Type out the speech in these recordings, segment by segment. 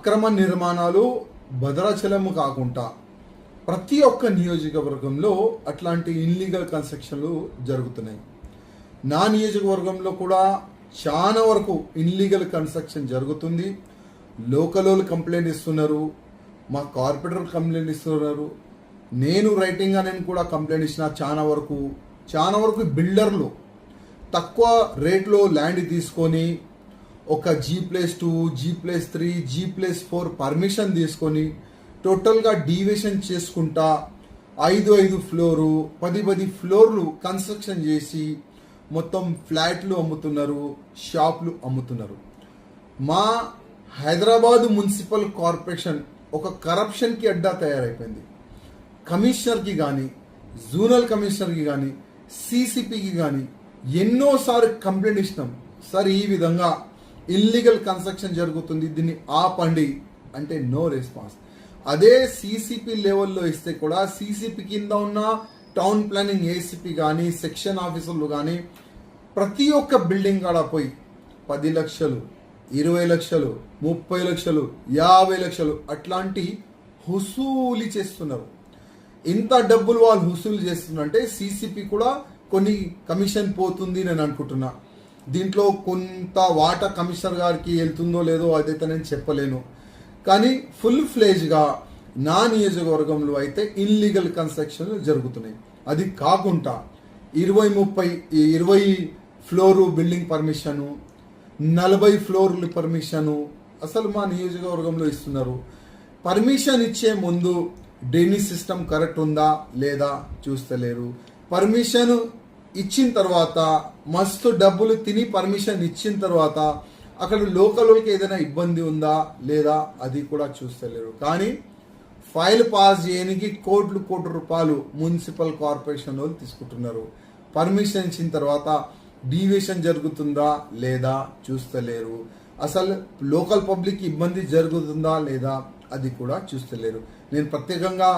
అక్రమ నిర్మాణాలు భద్రాచలము కాకుండా ప్రతి ఒక్క నియోజకవర్గంలో అట్లాంటి ఇన్లీగల్ కన్స్ట్రక్షన్లు జరుగుతున్నాయి. నా నియోజకవర్గంలో కూడా చాలా వరకు ఇన్లీగల్ కన్స్ట్రక్షన్ జరుగుతుంది. లోకల్ వాళ్ళు కంప్లైంట్ ఇస్తున్నారు, మా కార్పొరేటర్ కంప్లైంట్ ఇస్తున్నారు, నేను రైటింగ్ అని కూడా కంప్లైంట్ ఇచ్చిన. చాలా వరకు బిల్డర్లు తక్కువ రేట్లో ల్యాండ్ తీసుకొని ఒక G+2, G+3, G+4 పర్మిషన్ తీసుకొని టోటల్గా డీవియేషన్ చేసుకుంటా 5 ఫ్లోరు 10 ఫ్లోర్లు కన్స్ట్రక్షన్ చేసి మొత్తం ఫ్లాట్లు అమ్ముతున్నారు, షాపులు అమ్ముతున్నారు. మా హైదరాబాద్ మున్సిపల్ కార్పొరేషన్ ఒక కరప్షన్కి అడ్డా తయారైపోయింది. కమిషనర్కి కానీ, జోనల్ కమిషనర్కి కానీ, CCPకి కానీ ఎన్నోసార్లు కంప్లైంట్ ఇచ్చినాం. సార్, ఈ విధంగా ఇల్లీగల్ కన్స్ట్రక్షన్ జరుగుతుంది, దీన్ని ఆపండి అంటే నో రెస్పాన్స్. అదే CCP లెవెల్లో ఇస్తే కూడా CCP కింద ఉన్న టౌన్ ప్లానింగ్ ACP కానీ, సెక్షన్ ఆఫీసర్లు కానీ ప్రతి ఒక్క బిల్డింగ్ కాడ పోయి 10 లక్షలు, 20 లక్షలు, 30 లక్షలు, 50 లక్షలు అట్లాంటి హుసూలు చేస్తున్నారు. ఇంత డబ్బులు వాళ్ళు హుసూలు చేస్తున్నారంటే CCP కూడా కొన్ని కమిషన్ పోతుంది నేను అనుకుంటున్నా. దీంట్లో కొంత వాటా కమిషనర్ గారికి వెళ్తుందో లేదో అదైతే నేను చెప్పలేను. కానీ ఫుల్ ఫ్లేజ్గా నా నియోజకవర్గంలో అయితే ఇన్లీగల్ కన్స్ట్రక్షన్ జరుగుతున్నాయి. అది కాకుండా 20 ఫ్లోరు బిల్డింగ్ పర్మిషను, 40 ఫ్లోర్లు పర్మిషను అసలు మా నియోజకవర్గంలో ఇస్తున్నారు. పర్మిషన్ ఇచ్చే ముందు డ్రైనేజ్ సిస్టమ్ కరెక్ట్ ఉందా లేదా చూస్తలేరు. పర్మిషన్ ఇచ్చిన తర్వాత మస్తు డబ్బులు తిని పర్మిషన్ ఇచ్చిన తర్వాత అక్కడ లోకల్ వాళ్ళకి ఏదైనా ఇబ్బంది ఉందా లేదా అది కూడా చూస్తలేరు. కానీ ఫైల్ పాస్ చేయడానికి కోట్ల రూపాయలు మున్సిపల్ కార్పొరేషన్ వాళ్ళు తీసుకుంటున్నారు. పర్మిషన్ ఇచ్చిన తర్వాత డీవియేషన్ జరుగుతుందా లేదా చూస్తలేరు. అసలు లోకల్ పబ్లిక్ ఇబ్బంది జరుగుతుందా లేదా అది కూడా చూస్తలేరు. నేను ప్రత్యేకంగా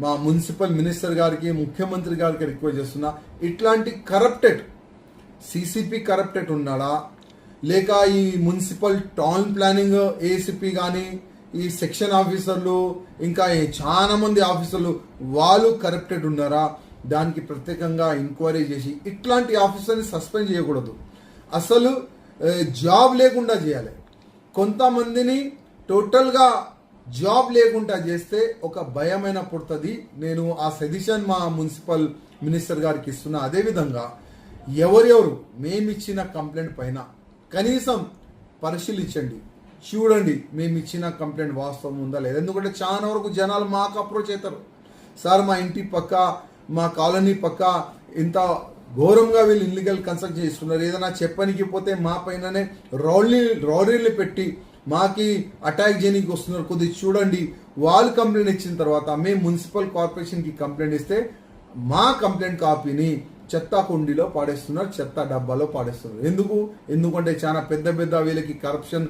మా మున్సిపల్ మినిస్టర్ గారికి, ముఖ్యమంత్రి గారికి రిక్వెస్ట్ చేస్తున్నా, ఇట్లాంటి కరప్టెడ్ CCP కరప్టెడ్ ఉన్నాడా లేక ఈ మున్సిపల్ టౌన్ ప్లానింగ్ ACP కానీ, ఈ సెక్షన్ ఆఫీసర్లు ఇంకా చాలా మంది ఆఫీసర్లు వాళ్ళు కరప్టెడ్ ఉన్నారా, దానికి ప్రత్యేకంగా ఎంక్వైరీ చేసి ఇట్లాంటి ఆఫీసర్ని సస్పెండ్ చేయకూడదు. అసలు జాబ్ లేకుండా చేయాలి. కొంతమందిని టోటల్గా జాబ్ లేకుండా చేస్తే ఒక భయమైన పుడుతుంది. నేను ఆ సజెషన్ మా మున్సిపల్ మినిస్టర్ గారికి ఇస్తున్నా. అదేవిధంగా ఎవరెవరు మేమిచ్చిన కంప్లైంట్ పైన కనీసం పరిశీలించండి, చూడండి మేమిచ్చిన కంప్లైంట్ వాస్తవం ఉందా లేదా. ఎందుకంటే చాలా వరకు జనాలు మాకు అప్రోచ్ అవుతారు, సార్ మా ఇంటి పక్క, మా కాలనీ పక్క ఇంత ఘోరంగా వీళ్ళు ఇల్లీగల్ కన్స్ట్రక్షన్ చేస్తున్నారు, ఏదైనా చెప్పనికి పోతే మా పైననే రౌడీలు పెట్టి మాకి అటాక్ చేయడానికి వస్తున్నారు, కొద్దిగా చూడండి. వాళ్ళు కంప్లైంట్ ఇచ్చిన తర్వాత మేము మున్సిపల్ కార్పొరేషన్కి కంప్లైంట్ ఇస్తే మా కంప్లైంట్ కాపీని చెత్త కుండీలో పాడేస్తున్నారు, చెత్త డబ్బాలో పాడేస్తున్నారు. ఎందుకంటే చాలా పెద్ద వీళ్ళకి కరప్షన్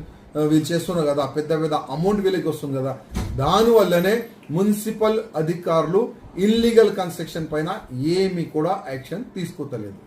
వీళ్ళు చేస్తున్నారు కదా, పెద్ద అమౌంట్ వీళ్ళకి వస్తుంది కదా. దానివల్లనే మున్సిపల్ అధికారులు ఇల్లీగల్ కన్స్ట్రక్షన్ పైన ఏమీ కూడా యాక్షన్ తీసుకోవట్లేదు.